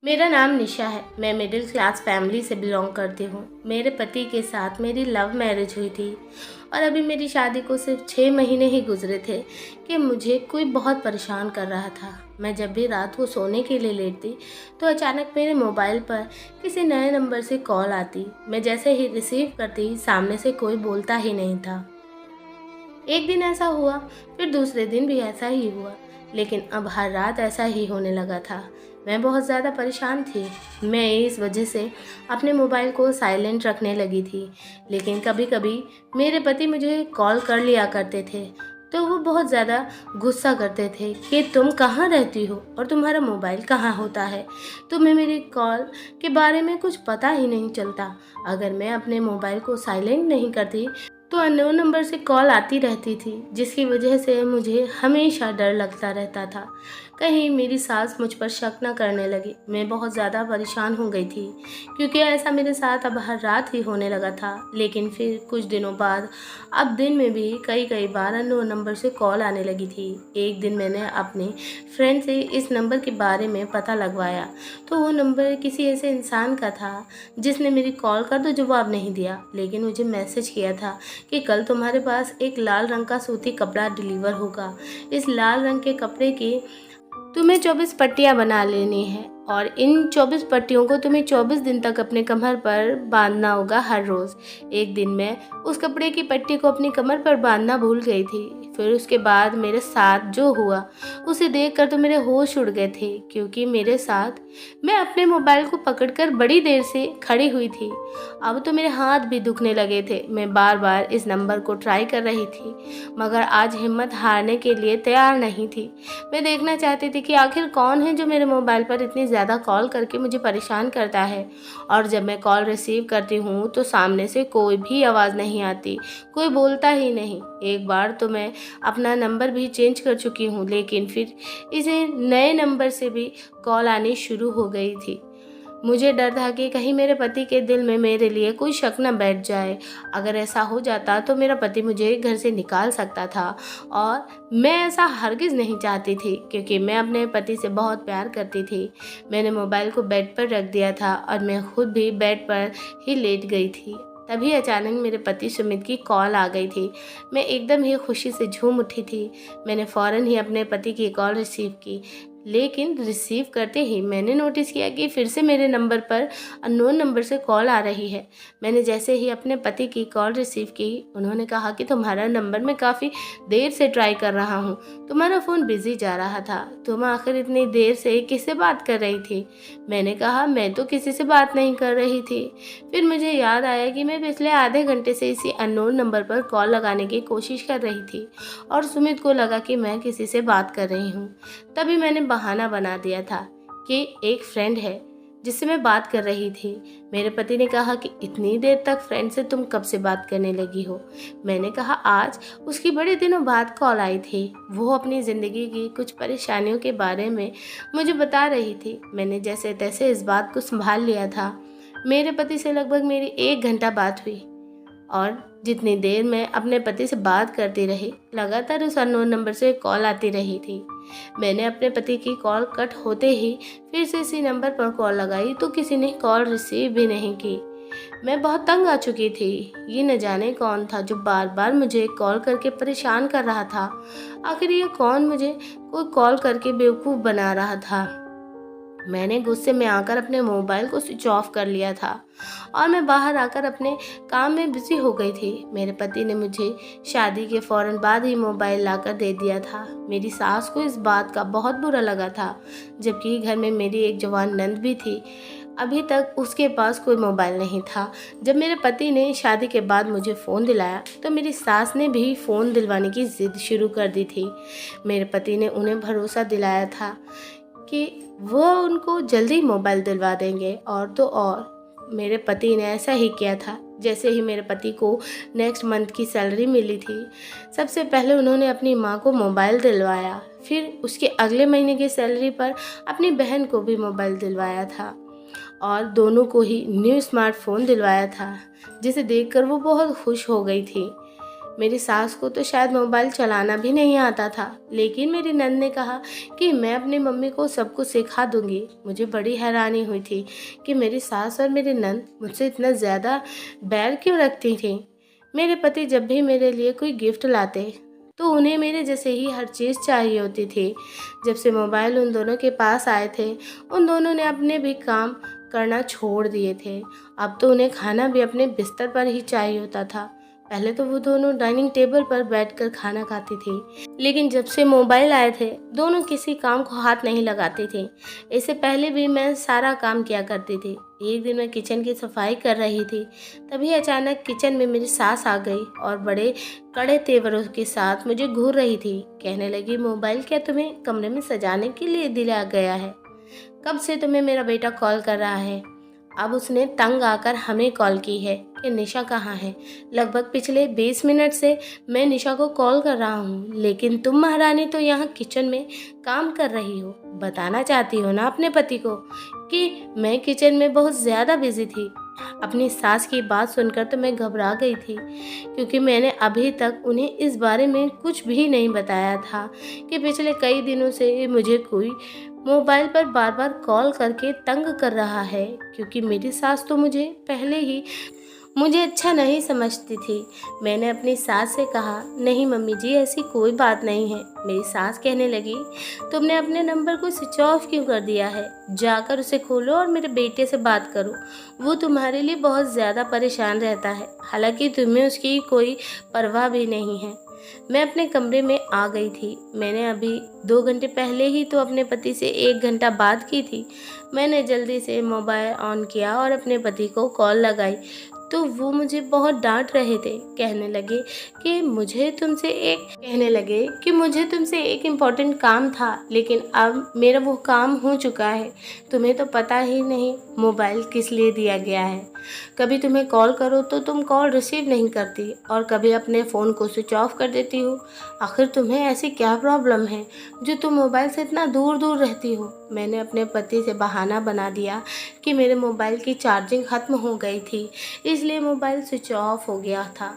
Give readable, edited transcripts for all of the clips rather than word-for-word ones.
मेरा नाम निशा है। मैं मिडिल क्लास फैमिली से बिलोंग करती हूँ। मेरे पति के साथ मेरी लव मैरिज हुई थी और अभी मेरी शादी को सिर्फ 6 महीने ही गुजरे थे कि मुझे कोई बहुत परेशान कर रहा था। मैं जब भी रात को सोने के लिए लेटती तो अचानक मेरे मोबाइल पर किसी नए नंबर से कॉल आती। मैं जैसे ही रिसीव करती सामने से कोई बोलता ही नहीं था। एक दिन ऐसा हुआ, फिर दूसरे दिन भी ऐसा ही हुआ, लेकिन अब हर रात ऐसा ही होने लगा था। मैं बहुत ज़्यादा परेशान थी। मैं इस वजह से अपने मोबाइल को साइलेंट रखने लगी थी, लेकिन कभी कभी मेरे पति मुझे कॉल कर लिया करते थे तो वो बहुत ज़्यादा गुस्सा करते थे कि तुम कहाँ रहती हो और तुम्हारा मोबाइल कहाँ होता है। तुम्हें मेरी कॉल के बारे में कुछ पता ही नहीं चलता। अगर मैं अपने मोबाइल को साइलेंट नहीं करती तो अननोन नंबर से कॉल आती रहती थी, जिसकी वजह से मुझे हमेशा डर लगता रहता था कहीं मेरी सास मुझ पर शक न करने लगी। मैं बहुत ज़्यादा परेशान हो गई थी क्योंकि ऐसा मेरे साथ अब हर रात ही होने लगा था। लेकिन फिर कुछ दिनों बाद अब दिन में भी कई कई बार अननोन नंबर से कॉल आने लगी थी। एक दिन मैंने अपने फ्रेंड से इस नंबर के बारे में पता लगवाया तो वो नंबर किसी ऐसे इंसान का था जिसने मेरी कॉल का तो जवाब नहीं दिया, लेकिन मुझे मैसेज किया था कि कल तुम्हारे पास एक लाल रंग का सूती कपड़ा डिलीवर होगा। इस लाल रंग के कपड़े की तुम्हें 24 पट्टियाँ बना लेनी है और इन 24 पट्टियों को तुम्हें 24 दिन तक अपने कमर पर बांधना होगा हर रोज़। एक दिन मैं उस कपड़े की पट्टी को अपनी कमर पर बांधना भूल गई थी। फिर उसके बाद मेरे साथ जो हुआ उसे देखकर तो मेरे होश उड़ गए थे, क्योंकि मेरे साथ मैं अपने मोबाइल को पकड़कर बड़ी देर से खड़ी हुई थी। अब तो मेरे हाथ भी दुखने लगे थे। मैं बार बार इस नंबर को ट्राई कर रही थी, मगर आज हिम्मत हारने के लिए तैयार नहीं थी। मैं देखना चाहती थी कि आखिर कौन है जो मेरे मोबाइल पर इतनी ज़्यादा कॉल करके मुझे परेशान करता है। और जब मैं कॉल रिसीव करती हूँ तो सामने से कोई भी आवाज़ नहीं आती, कोई बोलता ही नहीं। एक बार तो मैं अपना नंबर भी चेंज कर चुकी हूँ, लेकिन फिर इसे नए नंबर से भी कॉल आनी शुरू हो गई थी। मुझे डर था कि कहीं मेरे पति के दिल में मेरे लिए कोई शक न बैठ जाए। अगर ऐसा हो जाता तो मेरा पति मुझे घर से निकाल सकता था और मैं ऐसा हरगिज़ नहीं चाहती थी, क्योंकि मैं अपने पति से बहुत प्यार करती थी। मैंने मोबाइल को बेड पर रख दिया था और मैं खुद भी बेड पर ही लेट गई थी। तभी अचानक मेरे पति सुमित की कॉल आ गई थी। मैं एकदम ही खुशी से झूम उठी थी। मैंने फ़ौरन ही अपने पति की कॉल रिसीव की, लेकिन रिसीव करते ही मैंने नोटिस किया कि फिर से मेरे नंबर पर अननोन नंबर से कॉल आ रही है। मैंने जैसे ही अपने पति की कॉल रिसीव की, उन्होंने कहा कि तुम्हारा नंबर मैं काफ़ी देर से ट्राई कर रहा हूँ, तुम्हारा फ़ोन बिजी जा रहा था, तुम आखिर इतनी देर से किससे बात कर रही थी। मैंने कहा मैं तो किसी से बात नहीं कर रही थी। फिर मुझे याद आया कि मैं पिछले आधे घंटे से इसी अननोन नंबर पर कॉल लगाने की कोशिश कर रही थी और सुमित को लगा कि मैं किसी से बात कर रही हूँ। तभी मैंने बहाना बना दिया था कि एक फ्रेंड है जिससे मैं बात कर रही थी। मेरे पति ने कहा कि इतनी देर तक फ्रेंड से तुम कब से बात करने लगी हो। मैंने कहा आज उसकी बड़े दिनों बाद कॉल आई थी। वो अपनी ज़िंदगी की कुछ परेशानियों के बारे में मुझे बता रही थी। मैंने जैसे तैसे इस बात को संभाल लिया था। मेरे पति से लगभग मेरी 1 घंटा बात हुई और जितनी देर मैं अपने पति से बात करती रही, लगातार उस अननोन नंबर से कॉल आती रही थी। मैंने अपने पति की कॉल कट होते ही फिर से इसी नंबर पर कॉल लगाई तो किसी ने कॉल रिसीव भी नहीं की। मैं बहुत तंग आ चुकी थी। ये न जाने कौन था जो बार बार मुझे कॉल करके परेशान कर रहा था। आखिर ये कौन मुझे कोई कॉल करके बेवकूफ़ बना रहा था। मैंने गुस्से में आकर अपने मोबाइल को स्विच ऑफ कर लिया था और मैं बाहर आकर अपने काम में बिजी हो गई थी। मेरे पति ने मुझे शादी के फौरन बाद ही मोबाइल लाकर दे दिया था। मेरी सास को इस बात का बहुत बुरा लगा था, जबकि घर में मेरी एक जवान नंद भी थी। अभी तक उसके पास कोई मोबाइल नहीं था। जब मेरे पति ने शादी के बाद मुझे फ़ोन दिलाया तो मेरी सास ने भी फ़ोन दिलवाने की ज़िद शुरू कर दी थी। मेरे पति ने उन्हें भरोसा दिलाया था कि वो उनको जल्दी मोबाइल दिलवा देंगे, और तो और मेरे पति ने ऐसा ही किया था। जैसे ही मेरे पति को नेक्स्ट मंथ की सैलरी मिली थी, सबसे पहले उन्होंने अपनी माँ को मोबाइल दिलवाया। फिर उसके अगले महीने की सैलरी पर अपनी बहन को भी मोबाइल दिलवाया था और दोनों को ही न्यू स्मार्टफोन दिलवाया था, जिसे देखकर वो बहुत खुश हो गई थी। मेरी सास को तो शायद मोबाइल चलाना भी नहीं आता था, लेकिन मेरी नंद ने कहा कि मैं अपनी मम्मी को सब कुछ सिखा दूंगी। मुझे बड़ी हैरानी हुई थी कि मेरी सास और मेरी नंद मुझसे इतना ज़्यादा बैर क्यों रखती थी। मेरे पति जब भी मेरे लिए कोई गिफ्ट लाते तो उन्हें मेरे जैसे ही हर चीज़ चाहिए होती थी। जब से मोबाइल उन दोनों के पास आए थे, उन दोनों ने अपने भी काम करना छोड़ दिए थे। अब तो उन्हें खाना भी अपने बिस्तर पर ही चाहिए होता था। पहले तो वो दोनों डाइनिंग टेबल पर बैठकर खाना खाती थी, लेकिन जब से मोबाइल आए थे दोनों किसी काम को हाथ नहीं लगाती थी। इससे पहले भी मैं सारा काम किया करती थी। एक दिन मैं किचन की सफाई कर रही थी, तभी अचानक किचन में मेरी सास आ गई और बड़े कड़े तेवरों के साथ मुझे घूर रही थी। कहने लगी, मोबाइल क्या तुम्हें कमरे में सजाने के लिए दिया गया है? कब से तुम्हें मेरा बेटा कॉल कर रहा है? अब उसने तंग आकर हमें कॉल की है कि निशा कहाँ है। लगभग पिछले 20 मिनट से मैं निशा को कॉल कर रहा हूँ, लेकिन तुम महारानी तो यहाँ किचन में काम कर रही हो। बताना चाहती हो ना अपने पति को कि मैं किचन में बहुत ज़्यादा बिजी थी। अपनी सास की बात सुनकर तो मैं घबरा गई थी, क्योंकि मैंने अभी तक उन्हें इस बारे में कुछ भी नहीं बताया था कि पिछले कई दिनों से मुझे कोई मोबाइल पर बार बार कॉल करके तंग कर रहा है, क्योंकि मेरी सास तो मुझे अच्छा नहीं समझती थी। मैंने अपनी सास से कहा, नहीं मम्मी जी, ऐसी कोई बात नहीं है। मेरी सास कहने लगी, तुमने अपने नंबर को स्विच ऑफ क्यों कर दिया है? जाकर उसे खोलो और मेरे बेटे से बात करो। वो तुम्हारे लिए बहुत ज़्यादा परेशान रहता है, हालांकि तुम्हें उसकी कोई परवाह भी नहीं है। मैं अपने कमरे में आ गई थी। मैंने अभी 2 घंटे पहले ही तो अपने पति से 1 घंटा बात की थी। मैंने जल्दी से मोबाइल ऑन किया और अपने पति को कॉल लगाई तो वो मुझे बहुत डांट रहे थे। कहने लगे कि मुझे तुमसे एक इम्पोर्टेंट काम था, लेकिन अब मेरा वो काम हो चुका है। तुम्हें तो पता ही नहीं मोबाइल किस लिए दिया गया है। कभी तुम्हें कॉल करो तो तुम कॉल रिसीव नहीं करती और कभी अपने फ़ोन को स्विच ऑफ कर देती हो। आखिर तुम्हें ऐसी क्या प्रॉब्लम है जो तुम मोबाइल से इतना दूर दूर रहती हो? मैंने अपने पति से बहाना बना दिया कि मेरे मोबाइल की चार्जिंग ख़त्म हो गई थी, इसलिए मोबाइल स्विच ऑफ हो गया था।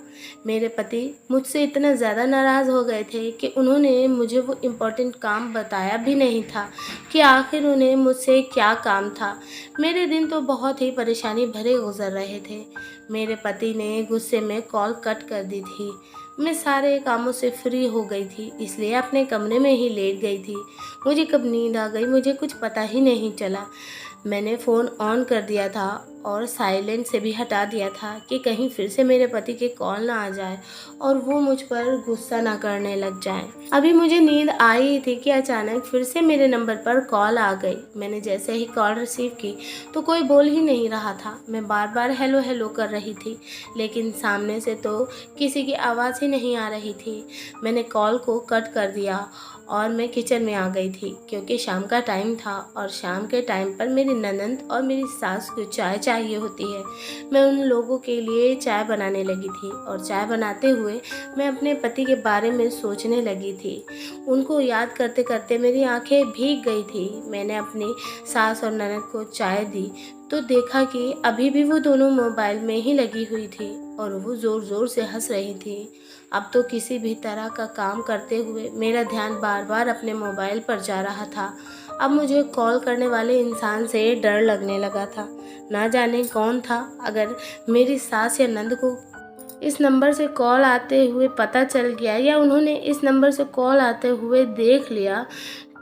मेरे पति मुझसे इतना ज़्यादा नाराज़ हो गए थे कि उन्होंने मुझे वो इम्पोर्टेंट काम बताया भी नहीं था कि आखिर उन्हें मुझसे क्या काम था। मेरे दिन तो बहुत ही परेशानी भरे गुजर रहे थे। मेरे पति ने गुस्से में कॉल कट कर दी थी। मैं सारे कामों से फ्री हो गई थी, इसलिए अपने कमरे में ही लेट गई थी। मुझे कब नींद आ गई मुझे कुछ पता ही नहीं चला। मैंने फ़ोन ऑन कर दिया था और साइलेंट से भी हटा दिया था कि कहीं फिर से मेरे पति के कॉल ना आ जाए और वो मुझ पर गुस्सा ना करने लग जाए। अभी मुझे नींद आई ही थी कि अचानक फिर से मेरे नंबर पर कॉल आ गई। मैंने जैसे ही कॉल रिसीव की तो कोई बोल ही नहीं रहा था। मैं बार बार हेलो हेलो कर रही थी, लेकिन सामने से तो किसी की आवाज़ ही नहीं आ रही थी। मैंने कॉल को कट कर दिया और मैं किचन में आ गई थी, क्योंकि शाम का टाइम था और शाम के टाइम पर मेरी ननंद और मेरी सास को चाय चाहिए होती है। मैं उन लोगों के लिए चाय बनाने लगी थी और चाय बनाते हुए मैं अपने पति के बारे में सोचने लगी थी। उनको याद करते करते मेरी आंखें भीग गई थी। मैंने अपनी सास और ननंद को चाय दी तो देखा कि अभी भी वो दोनों मोबाइल में ही लगी हुई थी और वो ज़ोर ज़ोर से हंस रही थी। अब तो किसी भी तरह का काम करते हुए मेरा ध्यान बार बार अपने मोबाइल पर जा रहा था। अब मुझे कॉल करने वाले इंसान से डर लगने लगा था। ना जाने कौन था, अगर मेरी सास या नंद को इस नंबर से कॉल आते हुए पता चल गया या उन्होंने इस नंबर से कॉल आते हुए देख लिया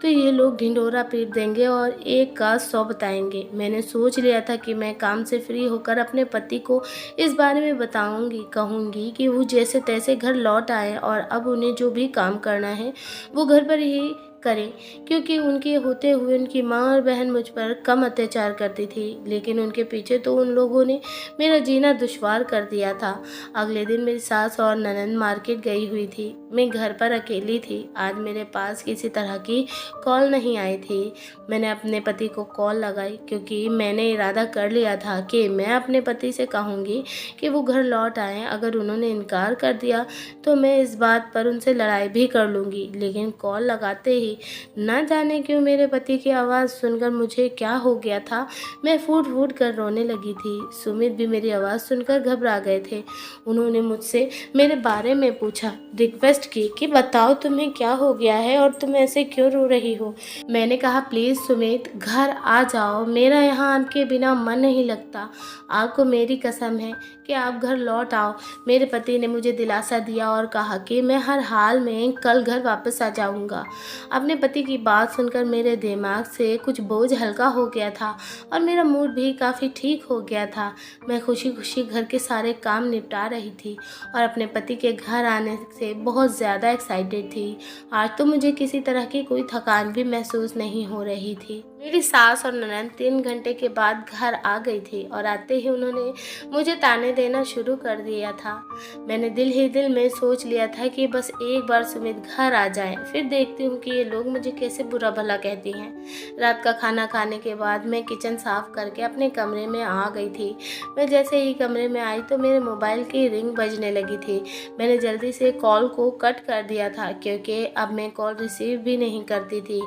तो ये लोग ढिंढोरा पीट देंगे और एक का 100 बताएंगे। मैंने सोच लिया था कि मैं काम से फ्री होकर अपने पति को इस बारे में बताऊंगी, कहूंगी कि वो जैसे तैसे घर लौट आए और अब उन्हें जो भी काम करना है वो घर पर ही करें, क्योंकि उनके होते हुए उनकी माँ और बहन मुझ पर कम अत्याचार करती थी, लेकिन उनके पीछे तो उन लोगों ने मेरा जीना दुश्वार कर दिया था। अगले दिन मेरी सास और ननंद मार्केट गई हुई थी। मैं घर पर अकेली थी। आज मेरे पास किसी तरह की कॉल नहीं आई थी। मैंने अपने पति को कॉल लगाई, क्योंकि मैंने इरादा कर लिया था कि मैं अपने पति से कहूँगी कि वो घर लौट आएँ। अगर उन्होंने इनकार कर दिया तो मैं इस बात पर उनसे लड़ाई भी कर लूँगी। लेकिन कॉल लगाते ही थी। न जाने क्यों मेरे पति की आवाज़ सुनकर मुझे क्या हो गया था, मैं फूट-फूट कर रोने लगी थी। सुमित भी मेरी आवाज़ सुनकर घबरा गए थे। उन्होंने मुझसे मेरे बारे में पूछा, रिक्वेस्ट की कि बताओ तुम्हें क्या हो गया है और तुम ऐसे क्यों रो रही हो। मैंने कहा प्लीज़ सुमित घर आ जाओ, मेरा यहाँ आपके बिना मन नहीं लगता। आपको मेरी कसम है कि आप घर लौट आओ। मेरे पति ने मुझे दिलासा दिया और कहा कि मैं हर हाल में कल घर वापस आ जाऊँगा। अपने पति की बात सुनकर मेरे दिमाग से कुछ बोझ हल्का हो गया था और मेरा मूड भी काफ़ी ठीक हो गया था। मैं खुशी खुशी घर के सारे काम निपटा रही थी और अपने पति के घर आने से बहुत ज़्यादा एक्साइटेड थी। आज तो मुझे किसी तरह की कोई थकान भी महसूस नहीं हो रही थी। मेरी सास और ननद 3 घंटे के बाद घर आ गई थी और आते ही उन्होंने मुझे ताने देना शुरू कर दिया था। मैंने दिल ही दिल में सोच लिया था कि बस एक बार सुमित घर आ जाए, फिर देखती हूँ कि ये लोग मुझे कैसे बुरा भला कहती हैं। रात का खाना खाने के बाद मैं किचन साफ करके अपने कमरे में आ गई थी। मैं जैसे ही कमरे में आई तो मेरे मोबाइल की रिंग बजने लगी थी। मैंने जल्दी से कॉल को कट कर दिया था क्योंकि अब मैं कॉल रिसीव भी नहीं करती थी।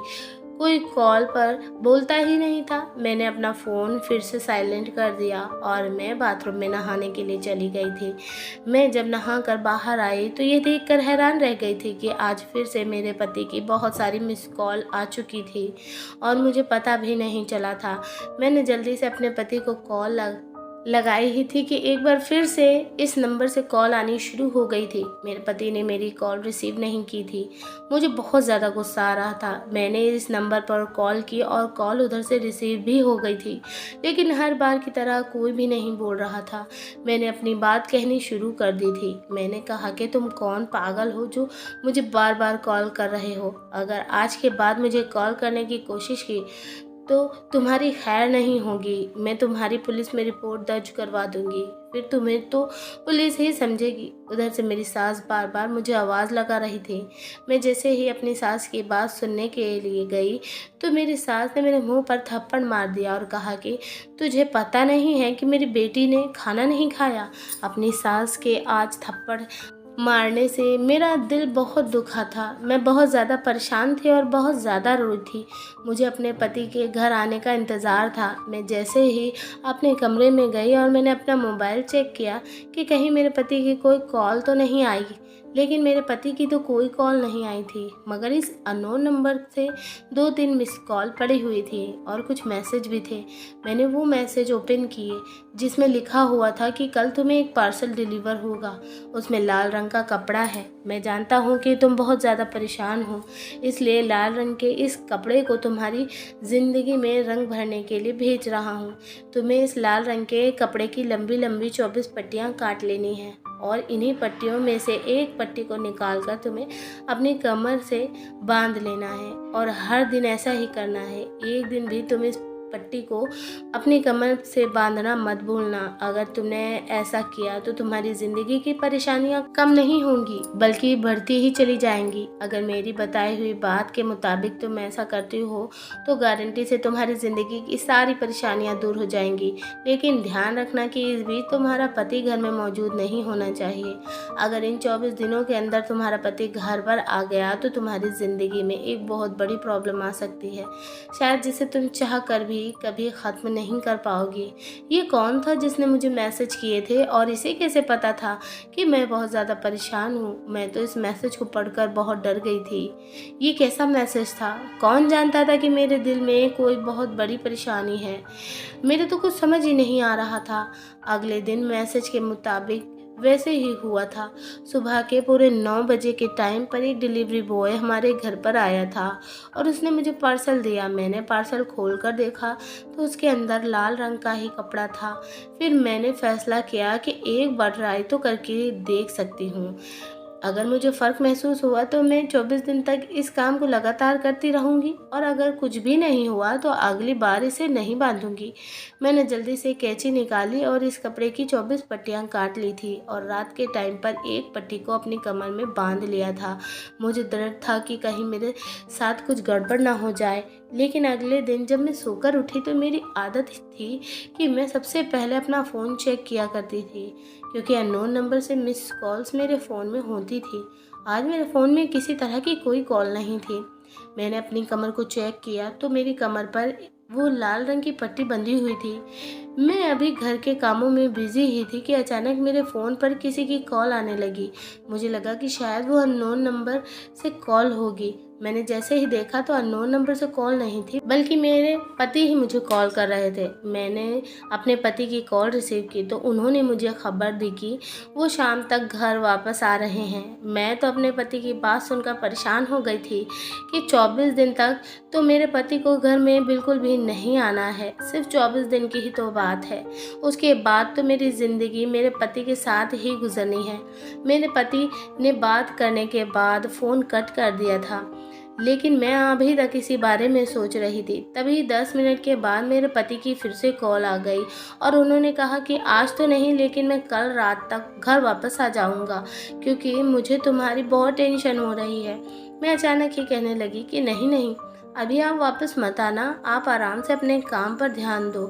कोई कॉल पर बोलता ही नहीं था। मैंने अपना फ़ोन फिर से साइलेंट कर दिया और मैं बाथरूम में नहाने के लिए चली गई थी। मैं जब नहा कर बाहर आई तो ये देखकर हैरान रह गई थी कि आज फिर से मेरे पति की बहुत सारी मिस कॉल आ चुकी थी और मुझे पता भी नहीं चला था। मैंने जल्दी से अपने पति को कॉल लगाई ही थी कि एक बार फिर से इस नंबर से कॉल आनी शुरू हो गई थी। मेरे पति ने मेरी कॉल रिसीव नहीं की थी। मुझे बहुत ज़्यादा गुस्सा आ रहा था। मैंने इस नंबर पर कॉल की और कॉल उधर से रिसीव भी हो गई थी, लेकिन हर बार की तरह कोई भी नहीं बोल रहा था। मैंने अपनी बात कहनी शुरू कर दी थी। मैंने कहा कि तुम कौन पागल हो जो मुझे बार बार कॉल कर रहे हो। अगर आज के बाद मुझे कॉल करने की कोशिश की तो तुम्हारी खैर नहीं होगी। मैं तुम्हारी पुलिस में रिपोर्ट दर्ज करवा दूंगी, फिर तुम्हें तो पुलिस ही समझेगी। उधर से मेरी सास बार बार मुझे आवाज़ लगा रही थी। मैं जैसे ही अपनी सास की बात सुनने के लिए गई तो मेरी सास ने मेरे मुंह पर थप्पड़ मार दिया और कहा कि तुझे पता नहीं है कि मेरी बेटी ने खाना नहीं खाया। अपनी सास के आज थप्पड़ मारने से मेरा दिल बहुत दुखा था। मैं बहुत ज़्यादा परेशान थी और बहुत ज़्यादा रोई थी। मुझे अपने पति के घर आने का इंतज़ार था। मैं जैसे ही अपने कमरे में गई और मैंने अपना मोबाइल चेक किया कि कहीं मेरे पति की कोई कॉल तो नहीं आई, लेकिन मेरे पति की तो कोई कॉल नहीं आई थी, मगर इस अननोन नंबर से 2-3 मिस कॉल पड़ी हुई थी और कुछ मैसेज भी थे। मैंने वो मैसेज ओपन किए जिसमें लिखा हुआ था कि कल तुम्हें एक पार्सल डिलीवर होगा, उसमें लाल रंग का कपड़ा है। मैं जानता हूँ कि तुम बहुत ज़्यादा परेशान हो, इसलिए लाल रंग के इस कपड़े को तुम्हारी ज़िंदगी में रंग भरने के लिए भेज रहा हूँ। तुम्हें इस लाल रंग के कपड़े की लंबी लंबी 24 पट्टियाँ काट लेनी हैं और इन्हीं पट्टियों में से एक पट्टी को निकालकर तुम्हें अपनी कमर से बांध लेना है और हर दिन ऐसा ही करना है। एक दिन भी तुम इस पट्टी को अपनी कमर से बांधना मत भूलना। अगर तुमने ऐसा किया तो तुम्हारी ज़िंदगी की परेशानियां कम नहीं होंगी बल्कि बढ़ती ही चली जाएंगी। अगर मेरी बताई हुई बात के मुताबिक तुम ऐसा करती हो तो गारंटी से तुम्हारी ज़िंदगी की सारी परेशानियां दूर हो जाएंगी। लेकिन ध्यान रखना कि इस बीच तुम्हारा पति घर में मौजूद नहीं होना चाहिए। अगर इन 24 दिनों के अंदर तुम्हारा पति घर पर आ गया तो तुम्हारी ज़िंदगी में एक बहुत बड़ी प्रॉब्लम आ सकती है, शायद जिसे तुम चाह कर भी कभी ख़त्म नहीं कर पाओगी। ये कौन था जिसने मुझे मैसेज किए थे और इसे कैसे पता था कि मैं बहुत ज़्यादा परेशान हूँ? मैं तो इस मैसेज को पढ़कर बहुत डर गई थी। ये कैसा मैसेज था? कौन जानता था कि मेरे दिल में कोई बहुत बड़ी परेशानी है? मेरे तो कुछ समझ ही नहीं आ रहा था। अगले दिन मैसेज के मुताबिक वैसे ही हुआ था। सुबह के पूरे 9 बजे के टाइम पर एक डिलीवरी बॉय हमारे घर पर आया था और उसने मुझे पार्सल दिया। मैंने पार्सल खोलकर देखा तो उसके अंदर लाल रंग का ही कपड़ा था। फिर मैंने फैसला किया कि एक बार ट्राई तो करके देख सकती हूँ। अगर मुझे फ़र्क महसूस हुआ तो मैं 24 दिन तक इस काम को लगातार करती रहूँगी और अगर कुछ भी नहीं हुआ तो अगली बार इसे नहीं बांधूँगी। मैंने जल्दी से कैंची निकाली और इस कपड़े की 24 पट्टियाँ काट ली थी और रात के टाइम पर एक पट्टी को अपनी कमर में बांध लिया था। मुझे डर था कि कहीं मेरे साथ कुछ गड़बड़ ना हो जाए, लेकिन अगले दिन जब मैं सोकर उठी तो मेरी आदत थी कि मैं सबसे पहले अपना फ़ोन चेक किया करती थी, क्योंकि अननोन नंबर से मिस कॉल्स मेरे फ़ोन में होती थी। आज मेरे फ़ोन में किसी तरह की कोई कॉल नहीं थी। मैंने अपनी कमर को चेक किया तो मेरी कमर पर वो लाल रंग की पट्टी बंधी हुई थी। मैं अभी घर के कामों में बिजी ही थी कि अचानक मेरे फ़ोन पर किसी की कॉल आने लगी। मुझे लगा कि शायद वो अननोन नंबर से कॉल होगी। मैंने जैसे ही देखा तो अननोन नंबर से कॉल नहीं थी, बल्कि मेरे पति ही मुझे कॉल कर रहे थे। मैंने अपने पति की कॉल रिसीव की तो उन्होंने मुझे खबर दी कि वो शाम तक घर वापस आ रहे हैं। मैं तो अपने पति की बात सुनकर परेशान हो गई थी कि 24 दिन तक तो मेरे पति को घर में बिल्कुल भी नहीं आना है। सिर्फ 24 दिन की ही तो बात है, उसके बाद तो मेरी ज़िंदगी मेरे पति के साथ ही गुजरनी है। मेरे पति ने बात करने के बाद फ़ोन कट कर दिया था, लेकिन मैं अभी तक इसी बारे में सोच रही थी। तभी 10 मिनट के बाद मेरे पति की फिर से कॉल आ गई और उन्होंने कहा कि आज तो नहीं, लेकिन मैं कल रात तक घर वापस आ जाऊंगा, क्योंकि मुझे तुम्हारी बहुत टेंशन हो रही है। मैं अचानक ही कहने लगी कि नहीं नहीं, अभी आप वापस मत आना, आप आराम से अपने काम पर ध्यान दो।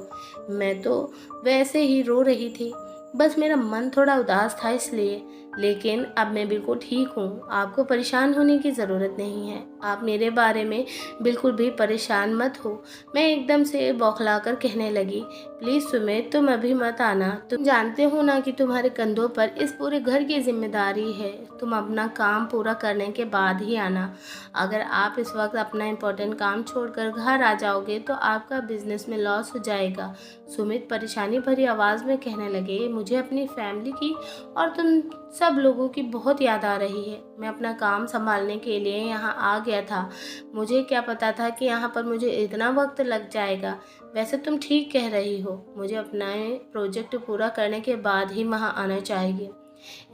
मैं तो वैसे ही रो रही थी, बस मेरा मन थोड़ा उदास था इसलिए। लेकिन अब मैं बिल्कुल ठीक हूँ, आपको परेशान होने की ज़रूरत नहीं है। आप मेरे बारे में बिल्कुल भी परेशान मत हो। मैं एकदम से बौखलाकर कहने लगी, प्लीज़ सुमित, तुम अभी मत आना। तुम जानते हो ना कि तुम्हारे कंधों पर इस पूरे घर की जिम्मेदारी है। तुम अपना काम पूरा करने के बाद ही आना। अगर आप इस वक्त अपना इम्पोर्टेंट काम छोड़कर घर आ जाओगे तो आपका बिजनेस में लॉस हो जाएगा। सुमित परेशानी भरी आवाज़ में कहने लगे, मुझे अपनी फैमिली की और तुम सब लोगों की बहुत याद आ रही है। मैं अपना काम संभालने के लिए यहाँ आ गया था। मुझे क्या पता था कि यहाँ पर मुझे इतना वक्त लग जाएगा। वैसे तुम ठीक कह रही हो, मुझे अपना प्रोजेक्ट पूरा करने के बाद ही वहाँ आना चाहिए।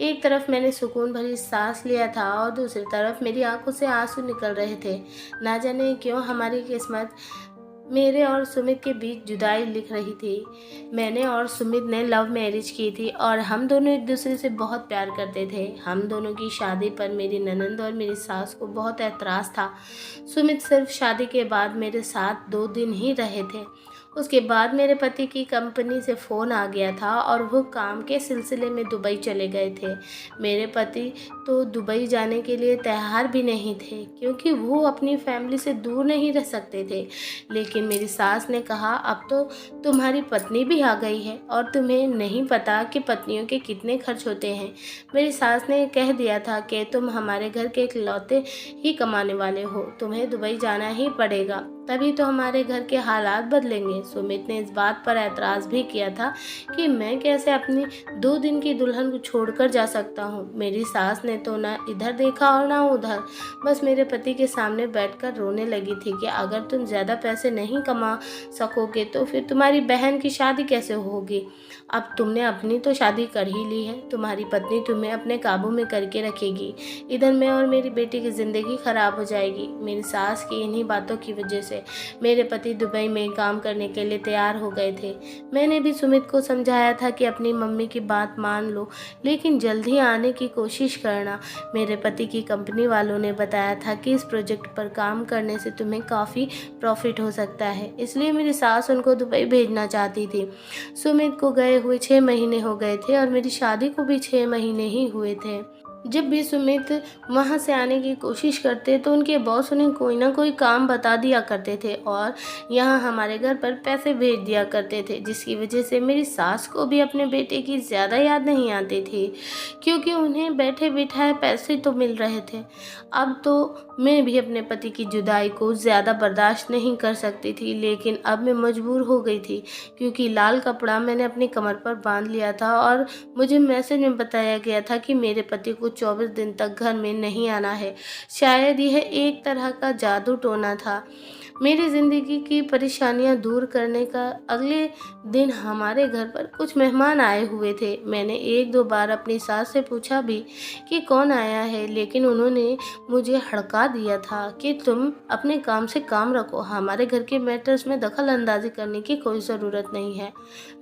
एक तरफ मैंने सुकून भरी सांस लिया था और दूसरी तरफ मेरी आंखों से आंसू निकल रहे थे। ना जाने क्यों हमारी किस्मत मेरे और सुमित के बीच जुदाई लिख रही थी। मैंने और सुमित ने लव मैरिज की थी और हम दोनों एक दूसरे से बहुत प्यार करते थे। हम दोनों की शादी पर मेरी ननंद और मेरी सास को बहुत एतराज़ था। सुमित सिर्फ शादी के बाद मेरे साथ 2 दिन ही रहे थे। उसके बाद मेरे पति की कंपनी से फ़ोन आ गया था और वो काम के सिलसिले में दुबई चले गए थे। मेरे पति तो दुबई जाने के लिए तैयार भी नहीं थे, क्योंकि वो अपनी फैमिली से दूर नहीं रह सकते थे। लेकिन मेरी सास ने कहा, अब तो तुम्हारी पत्नी भी आ गई है और तुम्हें नहीं पता कि पत्नियों के कितने खर्च होते हैं। मेरी सास ने कह दिया था कि तुम हमारे घर के इकलौते ही कमाने वाले हो, तुम्हें दुबई जाना ही पड़ेगा, तभी तो हमारे घर के हालात बदलेंगे। सुमित ने इस बात पर एतराज़ भी किया था कि मैं कैसे अपनी 2 दिन की दुल्हन को छोड़कर जा सकता हूँ। मेरी सास ने तो ना इधर देखा और ना उधर, बस मेरे पति के सामने बैठकर रोने लगी थी कि अगर तुम ज़्यादा पैसे नहीं कमा सकोगे तो फिर तुम्हारी बहन की शादी कैसे होगी। अब तुमने अपनी तो शादी कर ही ली है, तुम्हारी पत्नी तुम्हें अपने काबू में करके रखेगी, इधर मैं और मेरी बेटी की ज़िंदगी ख़राब हो जाएगी। मेरी सास की इन्हीं बातों की वजह से मेरे पति दुबई में काम करने के लिए तैयार हो गए थे। मैंने भी सुमित को समझाया था कि अपनी मम्मी की बात मान लो, लेकिन जल्द ही आने की कोशिश करना। मेरे पति की कंपनी वालों ने बताया था कि इस प्रोजेक्ट पर काम करने से तुम्हें काफ़ी प्रॉफिट हो सकता है, इसलिए मेरी सास उनको दुबई भेजना चाहती थी। सुमित को गए हुए 6 महीने हो गए थे और मेरी शादी को भी 6 महीने ही हुए थे। जब भी सुमित वहाँ से आने की कोशिश करते तो उनके बॉस उन्हें कोई ना कोई काम बता दिया करते थे और यहाँ हमारे घर पर पैसे भेज दिया करते थे, जिसकी वजह से मेरी सास को भी अपने बेटे की ज़्यादा याद नहीं आती थी, क्योंकि उन्हें बैठे बिठाए पैसे तो मिल रहे थे। अब तो मैं भी अपने पति की जुदाई को ज़्यादा बर्दाश्त नहीं कर सकती थी, लेकिन अब मैं मजबूर हो गई थी, क्योंकि लाल कपड़ा मैंने अपनी कमर पर बांध लिया था और मुझे मैसेज में बताया गया था कि मेरे पति को 24 दिन तक घर में नहीं आना है। शायद यह एक तरह का जादू टोना था। मेरी ज़िंदगी की परेशानियां दूर करने का अगले दिन हमारे घर पर कुछ मेहमान आए हुए थे। मैंने 1-2 बार अपनी सास से पूछा भी कि कौन आया है, लेकिन उन्होंने मुझे हड़का दिया था कि तुम अपने काम से काम रखो, हमारे घर के मैटर्स में दखल अंदाजी करने की कोई ज़रूरत नहीं है।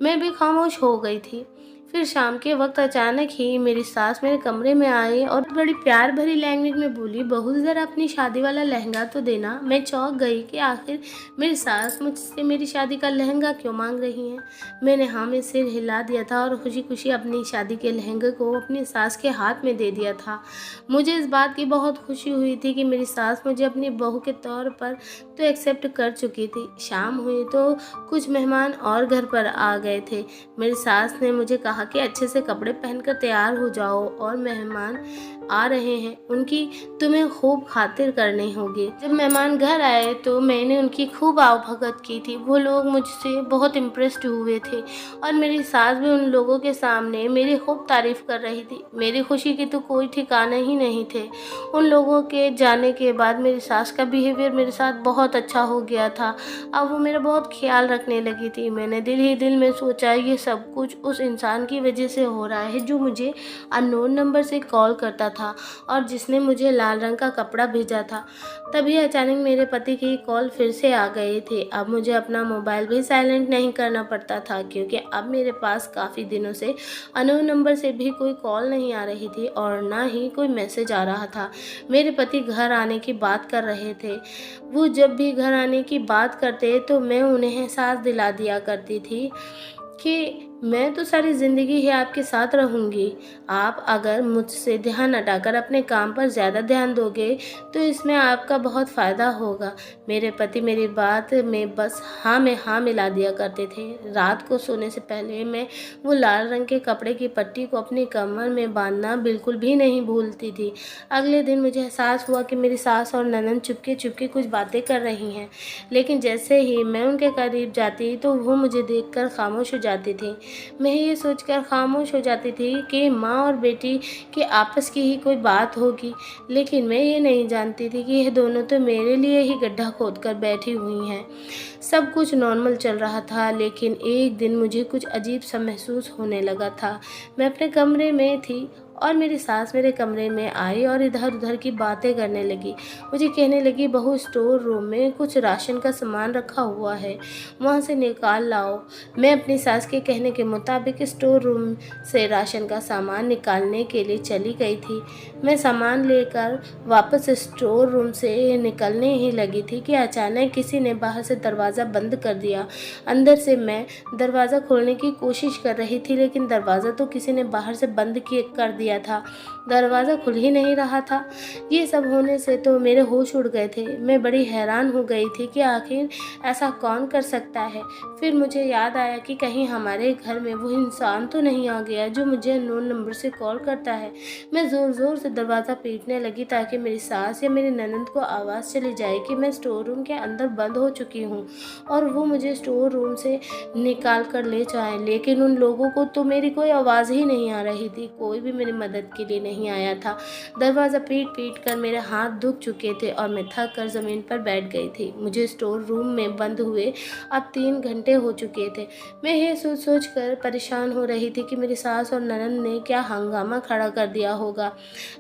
मैं भी खामोश हो गई थी। फिर शाम के वक्त अचानक ही मेरी सास मेरे कमरे में आई और बड़ी प्यार भरी लैंग्वेज में बोली, बहू ज़रा अपनी शादी वाला लहंगा तो देना। मैं चौंक गई कि आखिर मेरी सास मुझसे मेरी शादी का लहंगा क्यों मांग रही हैं। मैंने हाँ में सिर हिला दिया था और खुशी खुशी अपनी शादी के लहंगे को अपनी सास के हाथ में दे दिया था। मुझे इस बात की बहुत खुशी हुई थी कि मेरी सास मुझे अपनी बहू के तौर पर तो एक्सेप्ट कर चुकी थी। शाम हुई तो कुछ मेहमान और घर पर आ गए थे। मेरी सास ने मुझे कहा कि अच्छे से कपड़े पहनकर तैयार हो जाओ और मेहमान आ रहे हैं, उनकी तुम्हें खूब खातिर करनी होगी। जब मेहमान घर आए तो मैंने उनकी खूब आवभगत की थी। वो लोग मुझसे बहुत इम्प्रेस्ड हुए थे और मेरी सास भी उन लोगों के सामने मेरी खूब तारीफ कर रही थी। मेरी खुशी की तो कोई ठिकाना ही नहीं थे। उन लोगों के जाने के बाद मेरी सास का बिहेवियर मेरे साथ बहुत अच्छा हो गया था। अब वो मेरा बहुत ख्याल रखने लगी थी। मैंने दिल ही दिल में सोचा, ये सब कुछ उस इंसान की वजह से हो रहा है जो मुझे अननोन नंबर से कॉल करता था और जिसने मुझे लाल रंग का कपड़ा भेजा था। तभी अचानक मेरे पति की कॉल फिर से आ गई थी। अब मुझे अपना मोबाइल भी साइलेंट नहीं करना पड़ता था, क्योंकि अब मेरे पास काफ़ी दिनों से अननोन नंबर से भी कोई कॉल नहीं आ रही थी और ना ही कोई मैसेज आ रहा था। मेरे पति घर आने की बात कर रहे थे। वो जब भी घर आने की बात करते तो मैं उन्हें एहसास दिला दिया करती थी कि मैं तो सारी ज़िंदगी ही आपके साथ रहूँगी। आप अगर मुझसे ध्यान हटाकर अपने काम पर ज़्यादा ध्यान दोगे तो इसमें आपका बहुत फ़ायदा होगा। मेरे पति मेरी बात में बस हाँ में हाँ मिला दिया करते थे। रात को सोने से पहले मैं वो लाल रंग के कपड़े की पट्टी को अपनी कमर में बांधना बिल्कुल भी नहीं भूलती थी। अगले दिन मुझे एहसास हुआ कि मेरी सास और ननद चुपके चुपके कुछ बातें कर रही हैं, लेकिन जैसे ही मैं उनके करीब जाती तो वो मुझे देखकर खामोश हो जाती थी। मैं ये सोचकर खामोश हो जाती थी कि माँ और बेटी के आपस की ही कोई बात होगी, लेकिन मैं ये नहीं जानती थी कि यह दोनों तो मेरे लिए ही गड्ढा खोदकर बैठी हुई हैं। सब कुछ नॉर्मल चल रहा था, लेकिन एक दिन मुझे कुछ अजीब सा महसूस होने लगा था। मैं अपने कमरे में थी और मेरी सास मेरे कमरे में आई और इधर उधर की बातें करने लगी। मुझे कहने लगी, बहू स्टोर रूम में कुछ राशन का सामान रखा हुआ है, वहाँ से निकाल लाओ। मैं अपनी सास के कहने के मुताबिक स्टोर रूम से राशन का सामान निकालने के लिए चली गई थी। मैं सामान लेकर वापस स्टोर रूम से निकलने ही लगी थी कि अचानक किसी ने बाहर से दरवाज़ा बंद कर दिया। अंदर से मैं दरवाज़ा खोलने की कोशिश कर रही थी, लेकिन दरवाज़ा तो किसी ने बाहर से बंद कर दिया था। दरवाज़ा खुल ही नहीं रहा था। ये सब होने से तो मेरे होश उड़ गए थे। मैं बड़ी हैरान हो गई थी कि आखिर ऐसा कौन कर सकता है। फिर मुझे याद आया कि कहीं हमारे घर में वो इंसान तो नहीं आ गया जो मुझे अननोन नंबर से कॉल करता है। मैं ज़ोर ज़ोर से दरवाज़ा पीटने लगी ताकि मेरी सास या मेरी ननद को आवाज़ चली जाए कि मैं स्टोर रूम के अंदर बंद हो चुकी हूँ और वो मुझे स्टोर रूम से निकाल कर ले जाएं। लेकिन उन लोगों को तो मेरी कोई आवाज़ ही नहीं आ रही थी। कोई भी मेरी मदद के लिए नहीं आया था। दरवाज़ा पीट पीट कर मेरे हाथ दुख चुके थे और मैं थक कर ज़मीन पर बैठ गई थी। मुझे स्टोर रूम में बंद हुए अब 3 घंटे हो चुके थे। मैं ये सोच सोच कर परेशान हो रही थी कि मेरी सास और ननद ने क्या हंगामा खड़ा कर दिया होगा।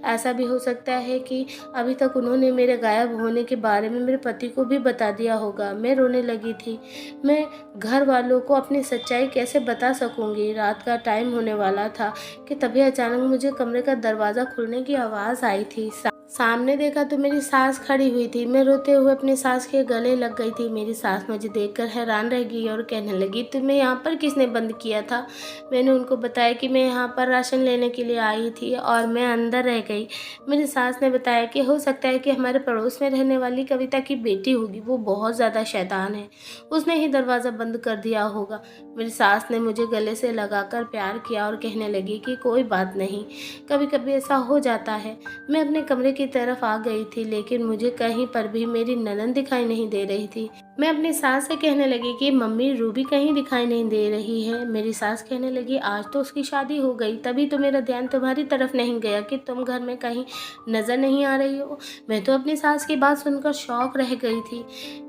ऐसा भी हो सकता है कि अभी तक उन्होंने मेरे गायब होने के बारे में मेरे पति को भी बता दिया होगा। मैं रोने लगी थी। मैं घर वालों को अपनी सच्चाई कैसे बता सकूंगी। रात का टाइम होने वाला था कि तभी अचानक मुझे कमरे का दरवाज़ा खुलने की आवाज़ आई थी। सामने देखा तो मेरी सास खड़ी हुई थी। मैं रोते हुए अपनी सास के गले लग गई थी। मेरी सास मुझे देखकर हैरान रह गई और कहने लगी, तुम्हें यहाँ पर किसने बंद किया था? मैंने उनको बताया कि मैं यहाँ पर राशन लेने के लिए आई थी और मैं अंदर रह गई। मेरी सास ने बताया कि हो सकता है कि हमारे पड़ोस में रहने वाली कविता की बेटी होगी, वो बहुत ज़्यादा शैतान है, उसने ही दरवाज़ा बंद कर दिया होगा। मेरी सास ने मुझे गले से लगाकर प्यार किया और कहने लगी कि कोई बात नहीं, कभी कभी ऐसा हो जाता है। मैं अपने कमरे की तरफ आ गई थी, लेकिन मुझे कहीं पर भी मेरी ननद दिखाई नहीं दे रही थी। मैं अपनी सास से कहने लगी कि मम्मी, रूबी कहीं दिखाई नहीं दे रही है। मेरी सास कहने लगी, आज तो उसकी शादी हो गई, तभी तो मेरा ध्यान तुम्हारी तरफ नहीं गया कि तुम घर में कहीं नज़र नहीं आ रही हो। मैं तो अपनी सास की बात सुनकर शौक रह गई थी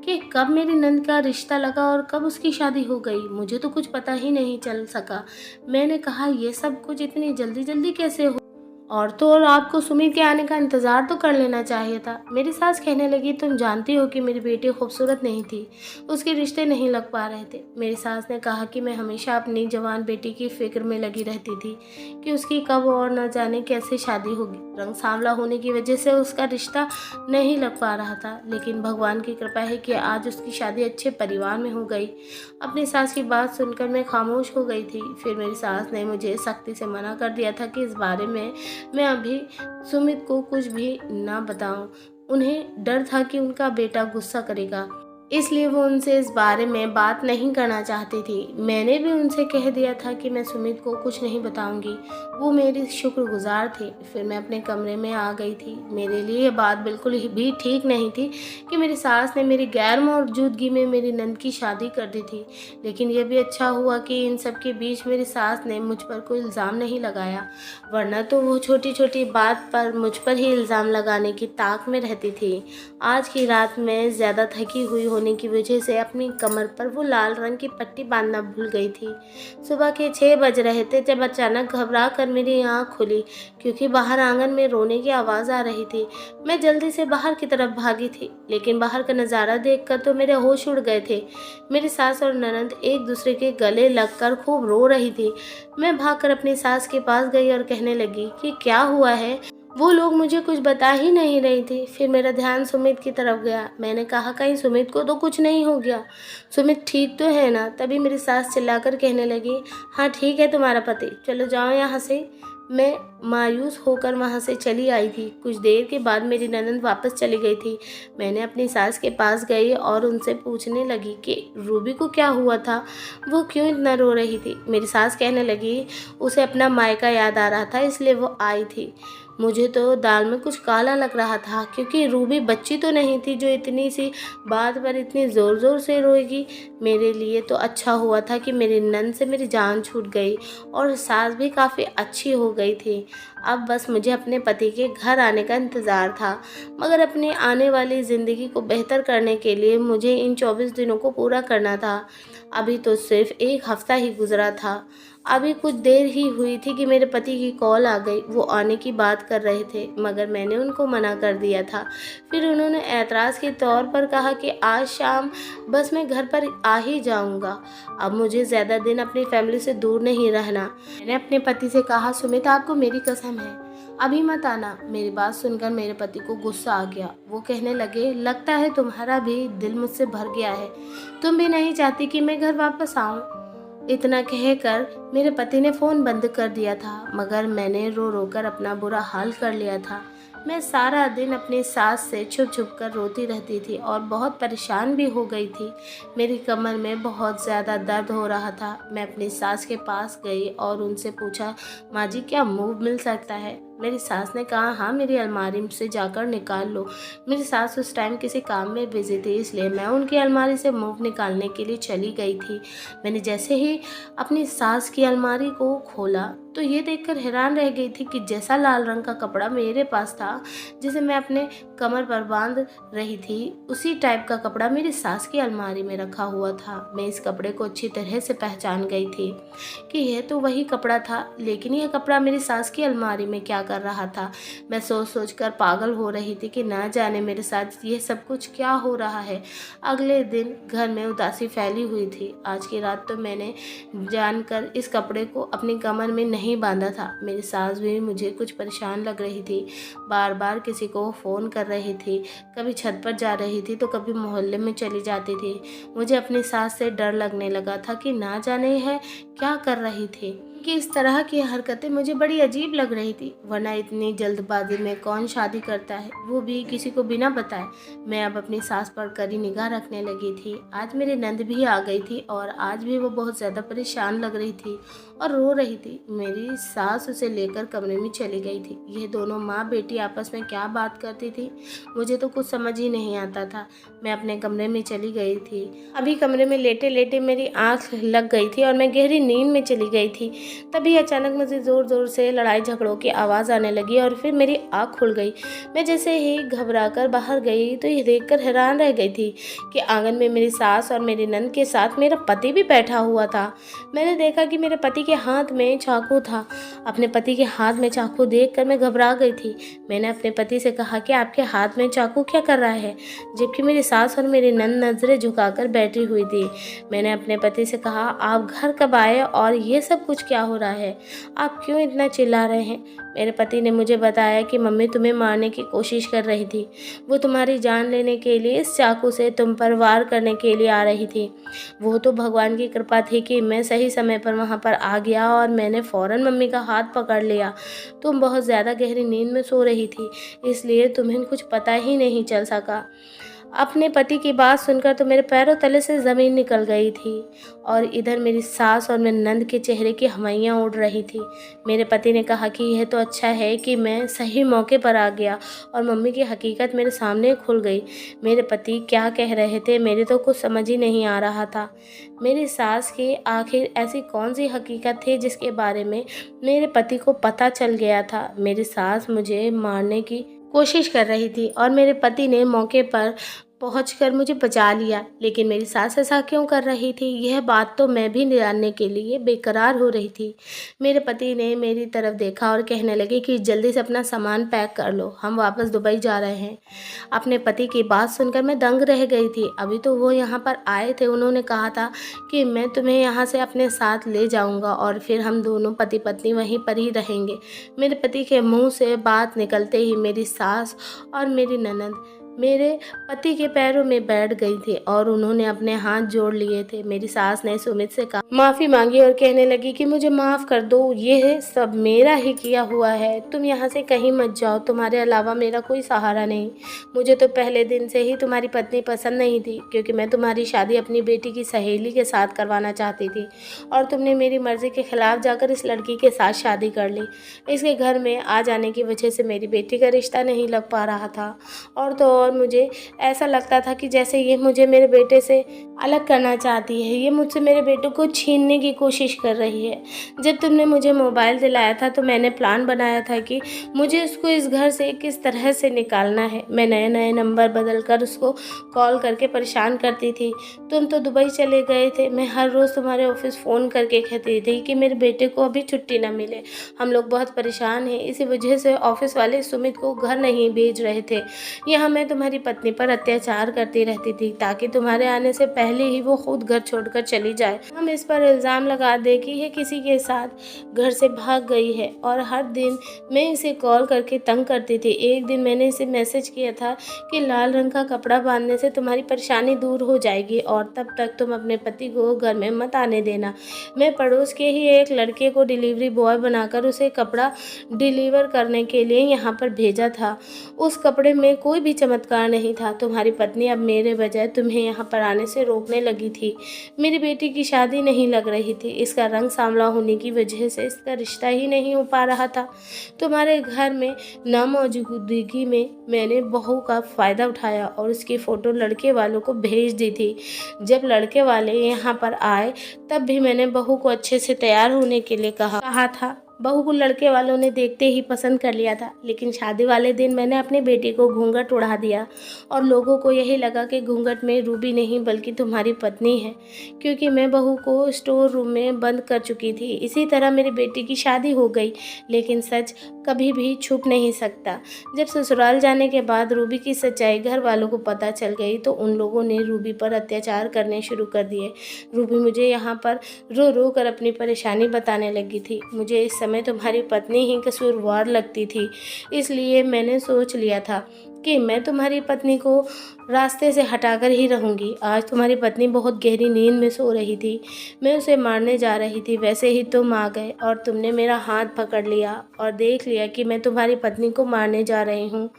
कि कब मेरी नंद का रिश्ता लगा और कब उसकी शादी हो गई। मुझे तो कुछ पता ही नहीं चल सका। मैंने कहा, ये सब कुछ इतनी जल्दी जल्दी कैसे हो और तो और आपको सुमित के आने का इंतज़ार तो कर लेना चाहिए था। मेरी सास कहने लगी, तुम जानती हो कि मेरी बेटी खूबसूरत नहीं थी, उसके रिश्ते नहीं लग पा रहे थे। मेरी सास ने कहा कि मैं हमेशा अपनी जवान बेटी की फिक्र में लगी रहती थी कि उसकी कब और न जाने कैसे शादी होगी। रंग सांवला होने की वजह से उसका रिश्ता नहीं लग पा रहा था, लेकिन भगवान की कृपा है कि आज उसकी शादी अच्छे परिवार में हो गई। अपनी सास की बात सुनकर मैं खामोश हो गई थी। फिर मेरी सास ने मुझे सख्ती से मना कर दिया था कि इस बारे में मैं अभी सुमित को कुछ भी ना बताऊं। उन्हें डर था कि उनका बेटा गुस्सा करेगा, इसलिए वो उनसे इस बारे में बात नहीं करना चाहती थी। मैंने भी उनसे कह दिया था कि मैं सुमित को कुछ नहीं बताऊंगी। वो मेरी शुक्रगुजार थे। फिर मैं अपने कमरे में आ गई थी। मेरे लिए ये बात बिल्कुल भी ठीक नहीं थी कि मेरी सास ने मेरी गैर मौजूदगी में मेरी नंद की शादी कर दी थी, लेकिन यह भी अच्छा हुआ कि इन सब के बीच मेरी सास ने मुझ पर कोई इल्ज़ाम नहीं लगाया, वरना तो वो छोटी छोटी बात पर मुझ पर ही इल्ज़ाम लगाने की ताक में रहती थी। आज की रात में ज़्यादा थकी हुई होने की वजह से अपनी कमर पर वो लाल रंग की पट्टी बांधना भूल गई थी। सुबह के 6 बज रहे थे जब अचानक घबरा कर मेरी आँख खुली, क्योंकि बाहर आंगन में रोने की आवाज़ आ रही थी। मैं जल्दी से बाहर की तरफ भागी थी, लेकिन बाहर का नज़ारा देखकर तो मेरे होश उड़ गए थे। मेरी सास और ननद एक दूसरे के गले लगकर खूब रो रही थी। मैं भागकर अपनी सास के पास गई और कहने लगी कि क्या हुआ है। वो लोग मुझे कुछ बता ही नहीं रही थी। फिर मेरा ध्यान सुमित की तरफ गया। मैंने कहा, कहीं सुमित को तो कुछ नहीं हो गया? सुमित ठीक तो है ना? तभी मेरी सास चिल्लाकर कहने लगी, हाँ ठीक है तुम्हारा पति, चलो जाओ यहाँ से। मैं मायूस होकर वहाँ से चली आई थी। कुछ देर के बाद मेरी ननद वापस चली गई थी। मैंने अपनी सास के पास गई और उनसे पूछने लगी कि रूबी को क्या हुआ था, वो क्यों इतना रो रही थी। मेरी सास कहने लगी, उसे अपना मायका याद आ रहा था इसलिए वो आई थी। मुझे तो दाल में कुछ काला लग रहा था, क्योंकि रूबी बच्ची तो नहीं थी जो इतनी सी बात पर इतनी ज़ोर ज़ोर से रोएगी। मेरे लिए तो अच्छा हुआ था कि मेरी नंद से मेरी जान छूट गई और सास भी काफ़ी अच्छी हो गई थी। अब बस मुझे अपने पति के घर आने का इंतज़ार था, मगर अपनी आने वाली ज़िंदगी को बेहतर करने के लिए मुझे इन 24 दिनों को पूरा करना था। अभी तो सिर्फ 1 हफ़्ता ही गुज़रा था। अभी कुछ देर ही हुई थी कि मेरे पति की कॉल आ गई। वो आने की बात कर रहे थे, मगर मैंने उनको मना कर दिया था। फिर उन्होंने एतराज़ के तौर पर कहा कि आज शाम बस मैं घर पर आ ही जाऊंगा। अब मुझे ज़्यादा दिन अपनी फैमिली से दूर नहीं रहना। मैंने अपने पति से कहा, सुमित आपको मेरी कसम है, अभी मत आना। मेरी बात सुनकर मेरे पति को गुस्सा आ गया। वो कहने लगे, लगता है तुम्हारा भी दिल मुझसे भर गया है, तुम भी नहीं चाहती कि मैं घर वापस आऊं। इतना कहकर मेरे पति ने फ़ोन बंद कर दिया था, मगर मैंने रो रो कर अपना बुरा हाल कर लिया था। मैं सारा दिन अपनी सास से छुप छुप कर रोती रहती थी और बहुत परेशान भी हो गई थी। मेरी कमर में बहुत ज़्यादा दर्द हो रहा था। मैं अपनी सास के पास गई और उनसे पूछा, माँ जी क्या मूव मिल सकता है? मेरी सास ने कहा, हाँ मेरी अलमारी से जाकर निकाल लो। मेरी सास उस टाइम किसी काम में बिजी थी, इसलिए मैं उनकी अलमारी से मूव निकालने के लिए चली गई थी। मैंने जैसे ही अपनी सास की अलमारी को खोला तो ये देखकर हैरान रह गई थी कि जैसा लाल रंग का कपड़ा मेरे पास था, जिसे मैं अपने कमर पर बांध रही थी, उसी टाइप का कपड़ा मेरी सास की अलमारी में रखा हुआ था। मैं इस कपड़े को अच्छी तरह से पहचान गई थी कि यह तो वही कपड़ा था, लेकिन यह कपड़ा मेरी सास की अलमारी में क्या कर रहा था। मैं सोच सोच कर पागल हो रही थी कि ना जाने मेरे साथ ये सब कुछ क्या हो रहा है। अगले दिन घर में उदासी फैली हुई थी। आज की रात तो मैंने जानकर इस कपड़े को अपनी कमर में नहीं बांधा था। मेरी सास भी मुझे कुछ परेशान लग रही थी, बार बार किसी को फ़ोन कर रही थी, कभी छत पर जा रही थी तो कभी मोहल्ले में चली जाती थी। मुझे अपनी सास से डर लगने लगा था कि ना जाने है क्या कर रही थी, कि इस तरह की हरकतें मुझे बड़ी अजीब लग रही थी। वरना इतनी जल्दबाजी में कौन शादी करता है, वो भी किसी को बिना बताए। मैं अब अपनी सास पर कड़ी निगाह रखने लगी थी। आज मेरी नंद भी आ गई थी और आज भी वो बहुत ज़्यादा परेशान लग रही थी और रो रही थी। मेरी सास उसे लेकर कमरे में चली गई थी। ये दोनों माँ बेटी आपस में क्या बात करती थी, मुझे तो कुछ समझ ही नहीं आता था। मैं अपने कमरे में चली गई थी। अभी कमरे में लेटे लेटे मेरी आँख लग गई थी और मैं गहरी नींद में चली गई थी तभी अचानक मुझे ज़ोर ज़ोर से लड़ाई झगड़ों की आवाज़ आने लगी और फिर मेरी आँख खुल गई। मैं जैसे ही घबराकर बाहर गई तो ये देखकर हैरान रह गई थी कि आंगन में मेरी सास और मेरी नंद के साथ मेरा पति भी बैठा हुआ था। मैंने देखा कि मेरे पति के हाथ में चाकू था। अपने पति के हाथ में चाकू देखकर मैं घबरा गई थी। मैंने अपने पति से कहा कि आपके हाथ में चाकू क्या कर रहा है, जबकि मेरी सास और मेरी नंद नजरें झुकाकर बैठी हुई थी। मैंने अपने पति से कहा, आप घर कब आए और ये सब कुछ क्या हो रहा है, आप क्यों इतना चिल्ला रहे हैं। मेरे पति ने मुझे बताया कि मम्मी तुम्हें मारने की कोशिश कर रही थी। वो तुम्हारी जान लेने के लिए इस चाकू से तुम पर वार करने के लिए आ रही थी। वो तो भगवान की कृपा थी कि मैं सही समय पर वहाँ पर आ गया और मैंने फ़ौरन मम्मी का हाथ पकड़ लिया। तुम बहुत ज़्यादा गहरी नींद में सो रही थी, इसलिए तुम्हें कुछ पता ही नहीं चल सका। अपने पति की बात सुनकर तो मेरे पैरों तले से ज़मीन निकल गई थी और इधर मेरी सास और मेरे नंद के चेहरे की हवाइयाँ उड़ रही थी। मेरे पति ने कहा कि यह तो अच्छा है कि मैं सही मौके पर आ गया और मम्मी की हकीकत मेरे सामने खुल गई। मेरे पति क्या कह रहे थे मेरे तो कुछ समझ ही नहीं आ रहा था। मेरी सास की आखिर ऐसी कौन सी हकीकत थी जिसके बारे में मेरे पति को पता चल गया था। मेरी सास मुझे मारने की कोशिश कर रही थी और मेरे पति ने मौके पर पहुंचकर मुझे बचा लिया, लेकिन मेरी सास ऐसा क्यों कर रही थी, यह बात तो मैं भी जानने के लिए बेकरार हो रही थी। मेरे पति ने मेरी तरफ देखा और कहने लगे कि जल्दी से अपना सामान पैक कर लो, हम वापस दुबई जा रहे हैं। अपने पति की बात सुनकर मैं दंग रह गई थी। अभी तो वो यहाँ पर आए थे, उन्होंने कहा था कि मैं तुम्हें यहाँ से अपने साथ ले जाऊँगा और फिर हम दोनों पति पत्नी वहीं पर ही रहेंगे। मेरे पति के मुँह से बात निकलते ही मेरी सास और मेरी ननद मेरे पति के पैरों में बैठ गई थी और उन्होंने अपने हाथ जोड़ लिए थे। मेरी सास ने सुमित से माफ़ी मांगी और कहने लगी कि मुझे माफ़ कर दो, ये सब मेरा ही किया हुआ है, तुम यहाँ से कहीं मत जाओ, तुम्हारे अलावा मेरा कोई सहारा नहीं। मुझे तो पहले दिन से ही तुम्हारी पत्नी पसंद नहीं थी, क्योंकि मैं तुम्हारी शादी अपनी बेटी की सहेली के साथ करवाना चाहती थी और तुमने मेरी मर्ज़ी के खिलाफ़ जाकर इस लड़की के साथ शादी कर ली। इसके घर में आ जाने की वजह से मेरी बेटी का रिश्ता नहीं लग पा रहा था और तो और मुझे ऐसा लगता था कि जैसे ये मुझे मेरे बेटे से अलग करना चाहती है, ये मुझसे मेरे बेटे को छीनने की कोशिश कर रही है। जब तुमने मुझे मोबाइल दिलाया था तो मैंने प्लान बनाया था कि मुझे उसको इस घर से किस तरह से निकालना है। मैं नए नए नंबर बदल कर उसको कॉल करके परेशान करती थी। तुम तो दुबई चले गए थे, मैं हर रोज़ तुम्हारे ऑफिस फ़ोन करके कहती थी कि मेरे बेटे को अभी छुट्टी ना मिले, हम लोग बहुत परेशान हैं। इसी वजह से ऑफिस वाले सुमित को घर नहीं भेज रहे थे। यहाँ मैं तुम्हारी पत्नी पर अत्याचार करती रहती थी ताकि तुम्हारे आने से पहले ही वो खुद घर छोड़कर चली जाए। हम इस पर इल्ज़ाम लगा दे कि ये किसी के साथ घर से भाग गई है और हर दिन मैं इसे कॉल करके तंग करती थी। एक दिन मैंने इसे मैसेज किया था कि लाल रंग का कपड़ा बांधने से तुम्हारी परेशानी दूर हो जाएगी और तब तक तुम अपने पति को घर में मत आने देना। मैं पड़ोस के ही एक लड़के को डिलीवरी बॉय बनाकर उसे कपड़ा डिलीवर करने के लिए यहाँ पर भेजा था। उस कपड़े में कोई भी चमत्कार नहीं था। तुम्हारी पत्नी अब मेरे बजाय तुम्हें यहाँ पर आने से रोकने लगी थी। मेरी बेटी की शादी नहीं लग रही थी, इसका रंग सांवला होने की वजह से इसका रिश्ता ही नहीं हो पा रहा था। तुम्हारे घर में नामौजूदगी में मैंने बहू का फ़ायदा उठाया और उसकी फ़ोटो लड़के वालों को भेज दी थी। जब लड़के वाले यहाँ पर आए तब भी मैंने बहू को अच्छे से तैयार होने के लिए कहा था। बहू को लड़के वालों ने देखते ही पसंद कर लिया था, लेकिन शादी वाले दिन मैंने अपनी बेटी को घूंघट उड़ा दिया और लोगों को यही लगा कि घूंघट में रूबी नहीं बल्कि तुम्हारी पत्नी है, क्योंकि मैं बहू को स्टोर रूम में बंद कर चुकी थी। इसी तरह मेरी बेटी की शादी हो गई, लेकिन सच कभी भी छुप नहीं सकता। जब ससुराल जाने के बाद रूबी की सच्चाई घर वालों को पता चल गई तो उन लोगों ने रूबी पर अत्याचार करने शुरू कर दिए। रूबी मुझे यहाँ पर रो रो कर अपनी परेशानी बताने लगी थी। मुझे इस समय तुम्हारी पत्नी ही कसूरवार लगती थी, इसलिए मैंने सोच लिया था कि मैं तुम्हारी पत्नी को रास्ते से हटाकर ही रहूँगी। आज तुम्हारी पत्नी बहुत गहरी नींद में सो रही थी, मैं उसे मारने जा रही थी, वैसे ही तुम आ गए और तुमने मेरा हाथ पकड़ लिया और देख लिया कि मैं तुम्हारी पत्नी को मारने जा रही हूँ।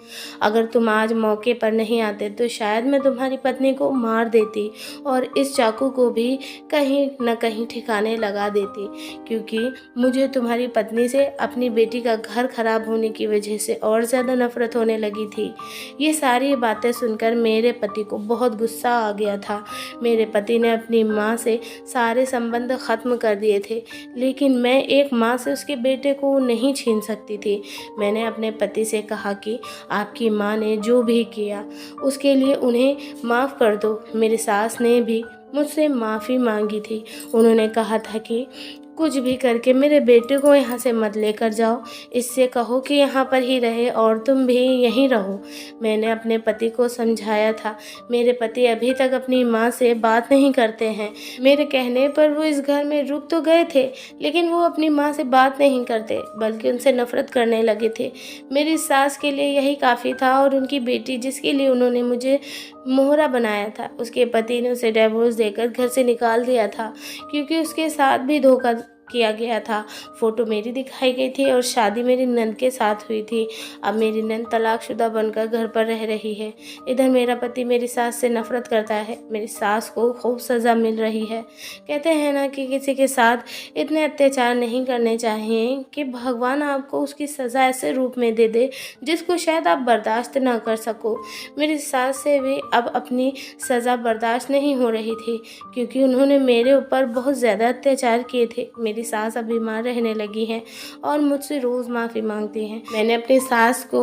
अगर तुम आज मौके पर नहीं आते तो शायद मैं तुम्हारी पत्नी को मार देती और इस चाकू को भी कहीं न कहीं ठिकाने लगा देती, क्योंकि मुझे तुम्हारी पत्नी से अपनी बेटी का घर खराब होने की वजह से और ज़्यादा नफरत होने लगी थी। ये सारी बातें सुनकर मेरे पति को बहुत गुस्सा आ गया था। मेरे पति ने अपनी माँ से सारे संबंध ख़त्म कर दिए थे, लेकिन मैं एक माँ से उसके बेटे को नहीं छीन सकती थी। मैंने अपने पति से कहा कि आपकी माँ ने जो भी किया उसके लिए उन्हें माफ़ कर दो। मेरी सास ने भी मुझसे माफ़ी मांगी थी। उन्होंने कहा था कि कुछ भी करके मेरे बेटे को यहाँ से मत लेकर जाओ, इससे कहो कि यहाँ पर ही रहे और तुम भी यहीं रहो। मैंने अपने पति को समझाया था। मेरे पति अभी तक अपनी माँ से बात नहीं करते हैं। मेरे कहने पर वो इस घर में रुक तो गए थे, लेकिन वो अपनी माँ से बात नहीं करते, बल्कि उनसे नफरत करने लगे थे। मेरी सास के लिए यही काफ़ी था और उनकी बेटी, जिसके लिए उन्होंने मुझे मोहरा बनाया था, उसके पति ने उसे डिवोर्स देकर घर से निकाल दिया था, क्योंकि उसके साथ भी धोखा किया गया था। फ़ोटो मेरी दिखाई गई थी और शादी मेरी नंद के साथ हुई थी। अब मेरी नंद तलाकशुदा बनकर घर पर रह रही है। इधर मेरा पति मेरी सास से नफ़रत करता है। मेरी सास को खूब सज़ा मिल रही है। कहते हैं ना कि किसी के साथ इतने अत्याचार नहीं करने चाहिए कि भगवान आपको उसकी सज़ा ऐसे रूप में दे दे जिसको शायद आप बर्दाश्त ना कर सको। मेरी सास से भी अब अपनी सज़ा बर्दाश्त नहीं हो रही थी, क्योंकि उन्होंने मेरे ऊपर बहुत ज़्यादा अत्याचार किए थे। मेरी सास अब बीमार रहने लगी हैं और मुझसे रोज़ माफ़ी मांगती हैं। मैंने अपनी सास को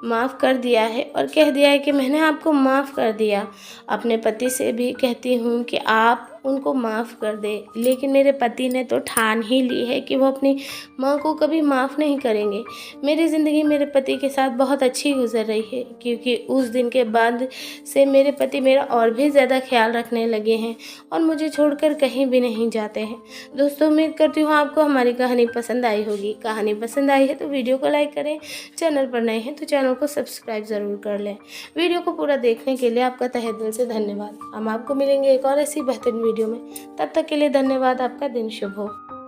माफ़ कर दिया है और कह दिया है कि मैंने आपको माफ़ कर दिया। अपने पति से भी कहती हूँ कि आप उनको माफ़ कर दे, लेकिन मेरे पति ने तो ठान ही ली है कि वो अपनी माँ को कभी माफ़ नहीं करेंगे। मेरी ज़िंदगी मेरे पति के साथ बहुत अच्छी गुजर रही है, क्योंकि उस दिन के बाद से मेरे पति मेरा और भी ज़्यादा ख्याल रखने लगे हैं और मुझे छोड़कर कहीं भी नहीं जाते हैं। दोस्तों, उम्मीद करती हूँ आपको हमारी कहानी पसंद आई होगी। कहानी पसंद आई है तो वीडियो को लाइक करें, चैनल पर नए हैं तो चैनल को सब्सक्राइब ज़रूर कर लें। वीडियो को पूरा देखने के लिए आपका तहे दिल से धन्यवाद। हम आपको मिलेंगे एक और ऐसी बेहतरीन वीडियो में। तब तक के लिए धन्यवाद। आपका दिन शुभ हो।